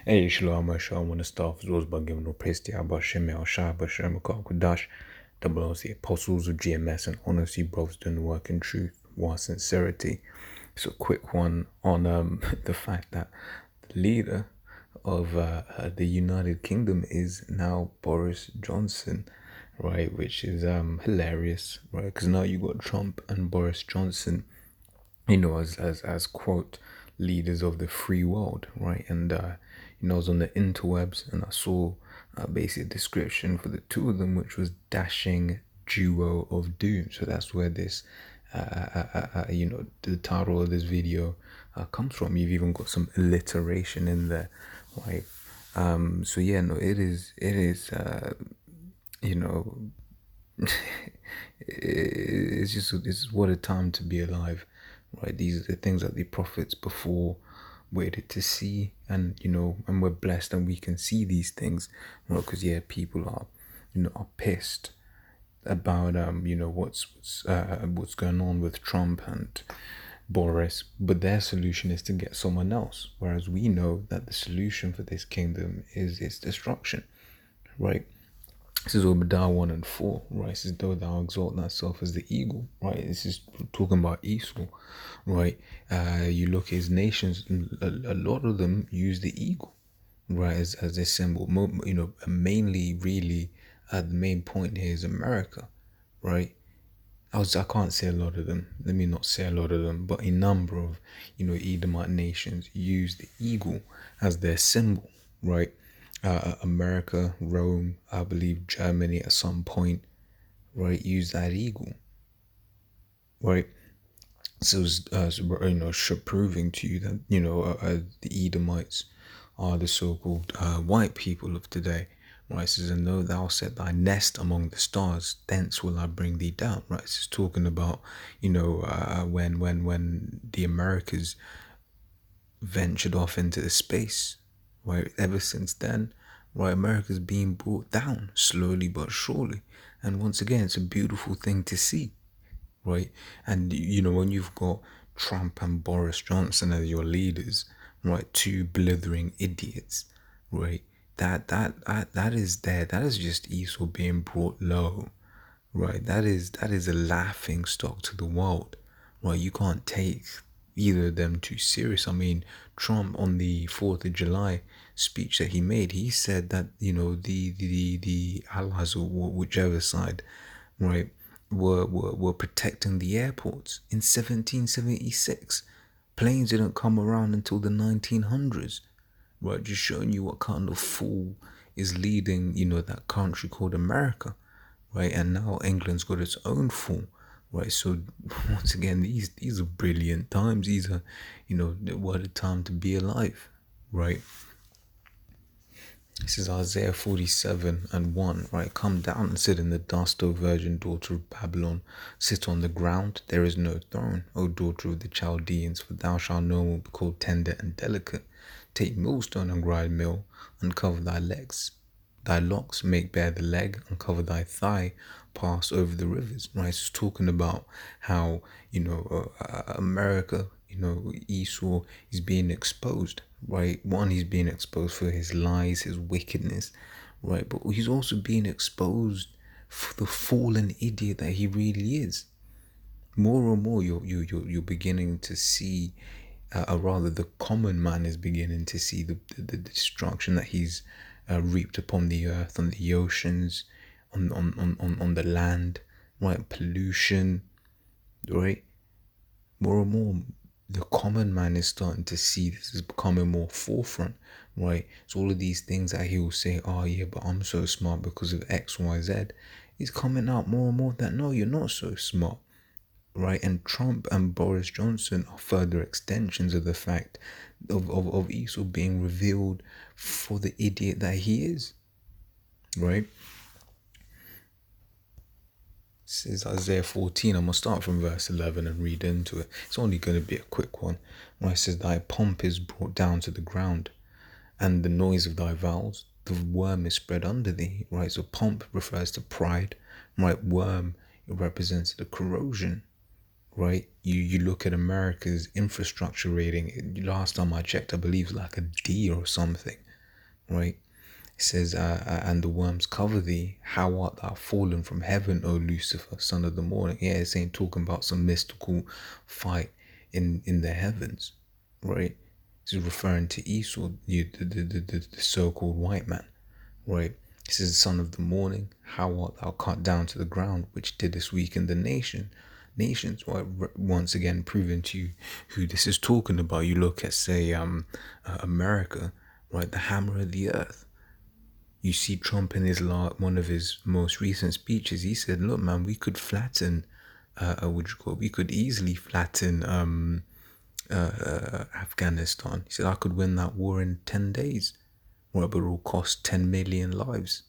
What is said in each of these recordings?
Hey, Shalom, Shalom, want to start with those by giving no praise to Yahweh Shem, El Shai, Bashem, Kodash, double O's the apostles of GMS, and honestly, brothers doing the work in truth, while sincerity. So, quick one on the fact that the leader of the United Kingdom is now Boris Johnson, right? Which is hilarious, right? Because now you got Trump and Boris Johnson, as quote leaders of the free world, right? And I was on the interwebs and I saw a basic description for the two of them, which was dashing duo of doom. So that's where this, the title of this video comes from. You've even got some alliteration in there, right? So yeah, no, it is, you know, it's what a time to be alive, right? These are the things that the prophets before waited to see, and and we're blessed and we can see these things, because people are, are pissed about what's going on with Trump and Boris, but their solution is to get someone else, whereas we know that the solution for this kingdom is its destruction, right? This is Obadiah 1 and 4, right? This is though thou exalt thyself as the eagle, right? This is talking about Esau, right? You look at his nations, a lot of them use the eagle, right, as a symbol. Mainly, really, the main point here is America, right? I can't say a lot of them. Let me not say a lot of them, but a number of, Edomite nations use the eagle as their symbol, right? America, Rome, I believe Germany at some point, right, use that eagle, right? So, proving to you that, the Edomites are the so-called white people of today, right? It says, and though thou set thy nest among the stars, thence will I bring thee down, right? It's just talking about, when the Americas ventured off into the space, right? Ever since then, right, America's being brought down slowly but surely. And once again, it's a beautiful thing to see, right? And when you've got Trump and Boris Johnson as your leaders, right, two blithering idiots, right? That is just Esau being brought low, right? That is a laughing stock to the world, right? You can't take either of them too serious. I mean, Trump on the 4th of July speech that he made, he said that the allies or whichever side, right, were protecting the airports in 1776. Planes didn't come around until the 1900s, right? Just showing you what kind of fool is leading, that country called America, right? And now England's got its own fool, right? So once again, these are brilliant times. These are, what a time to be alive, right? This is Isaiah 47 and 1, right? Come down and sit in the dust, O virgin daughter of Babylon. Sit on the ground, there is no throne, O daughter of the Chaldeans, for thou shalt no more be called tender and delicate. Take millstone and grind mill, uncover thy legs. Thy locks make bare the leg, uncover thy thigh, pass over the rivers, right? It's talking about how, America, Esau is being exposed, right? One, he's being exposed for his lies, his wickedness, right? But he's also being exposed for the fallen idiot that he really is. More and more, you're beginning to see, or rather, the common man is beginning to see the destruction that he's reaped upon the earth, on the oceans, on the land, right? Pollution, right? More and more, the common man is starting to see this is becoming more forefront, right? So all of these things that he will say, oh yeah, but I'm so smart because of X, Y, Z, is coming out more and more that no, you're not so smart, right? And Trump and Boris Johnson are further extensions of the fact of Esau being revealed for the idiot that he is, right? This is Isaiah 14. I'm going to start from verse 11 and read into it. It's only going to be a quick one. Where it says, thy pomp is brought down to the ground, and the noise of thy vows, the worm is spread under thee, right? So pomp refers to pride, right? Worm, it represents the corrosion, right? You look at America's infrastructure rating. Last time I checked, I believe it's like a D or something, right? It says, and the worms cover thee. How art thou fallen from heaven, O Lucifer, son of the morning? Yeah, it's ain't talking about some mystical fight in the heavens, right? This is referring to Esau, the so-called white man, right? This is the son of the morning. How art thou cut down to the ground, which didst weaken the nations? Right? Once again, proving to you who this is talking about. You look at, say, America, right? The hammer of the earth. You see Trump in one of his most recent speeches. He said, "Look, man, we could flatten, we could easily flatten Afghanistan." He said, "I could win that war in 10 days, right? But it will cost 10 million lives."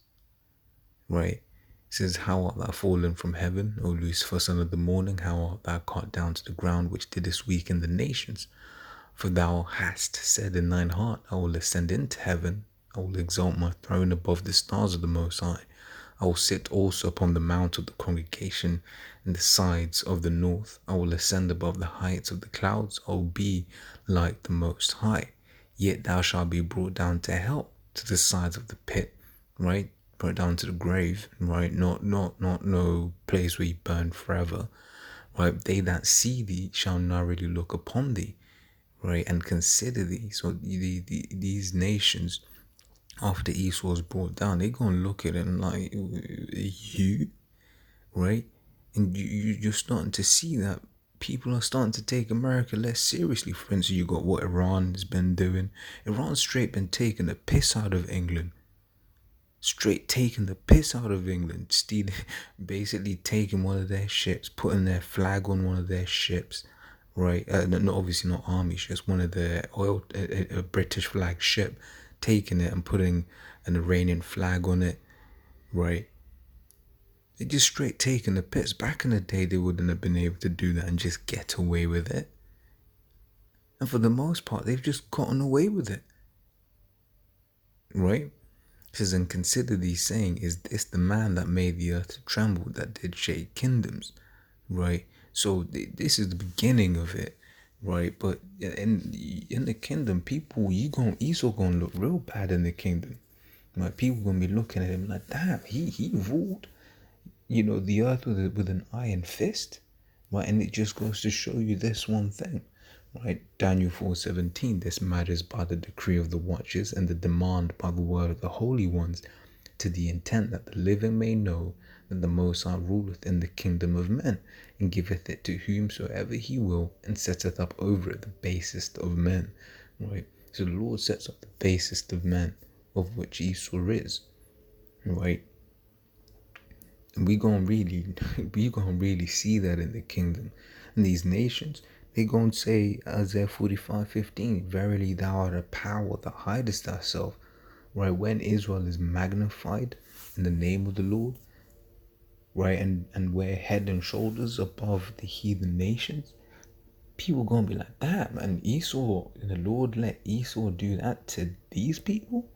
Right? He says, "How art thou fallen from heaven, O Lucifer, son of the morning? How art thou cut down to the ground, which didst weaken the nations? For thou hast said in thine heart, I will ascend into heaven. I will exalt my throne above the stars of the Most High. I will sit also upon the mount of the congregation in the sides of the north. I will ascend above the heights of the clouds. I will be like the Most High. Yet thou shalt be brought down to hell, to the sides of the pit," right? Brought down to the grave, right? Not no place where you burn forever, right? They that see thee shall narrowly look upon thee, right, and consider thee. So these nations, after Esau was brought down, they're gonna look at him like, you, right? And you're starting to see that people are starting to take America less seriously. For instance, you got what Iran has been doing. Iran's straight been taking the piss out of England. Straight taking the piss out of England, stealing, basically taking one of their ships, putting their flag on one of their ships, right? No, obviously not army ships, one of their a British flag ship, taking it and putting an Iranian flag on it, right? They just straight taking the piss. Back in the day, they wouldn't have been able to do that and just get away with it. And for the most part, they've just gotten away with it, right? It says, "And consider thee, saying, Is this the man that made the earth to tremble, that did shake kingdoms?" Right? So this is the beginning of it, right? But in the kingdom, people, Esau gonna look real bad in the kingdom. Like, people gonna be looking at him like, damn, he ruled, the earth with an iron fist, right? And it just goes to show you this one thing, right? Daniel 4:17, "This matters by the decree of the watchers and the demand by the word of the holy ones, to the intent that the living may know that the Most High ruleth in the kingdom of men, and giveth it to whomsoever he will, and setteth up over it the basest of men." Right? So the Lord sets up the basest of men, of which Esau is, right? And we gonna really see that in the kingdom. And these nations, they gonna say, Isaiah 45:15, "Verily thou art a power that hidest thyself." Right? When Israel is magnified in the name of the Lord, right, and we're head and shoulders above the heathen nations, people gonna be like, "Damn, and Esau, the Lord let Esau do that to these people,"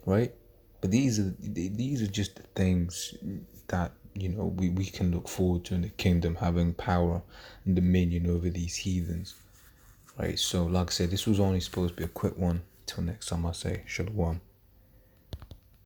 right? But these are just the things that we can look forward to in the kingdom, having power and dominion over these heathens, right? So like I said, this was only supposed to be a quick one. Till next time, I say shalom.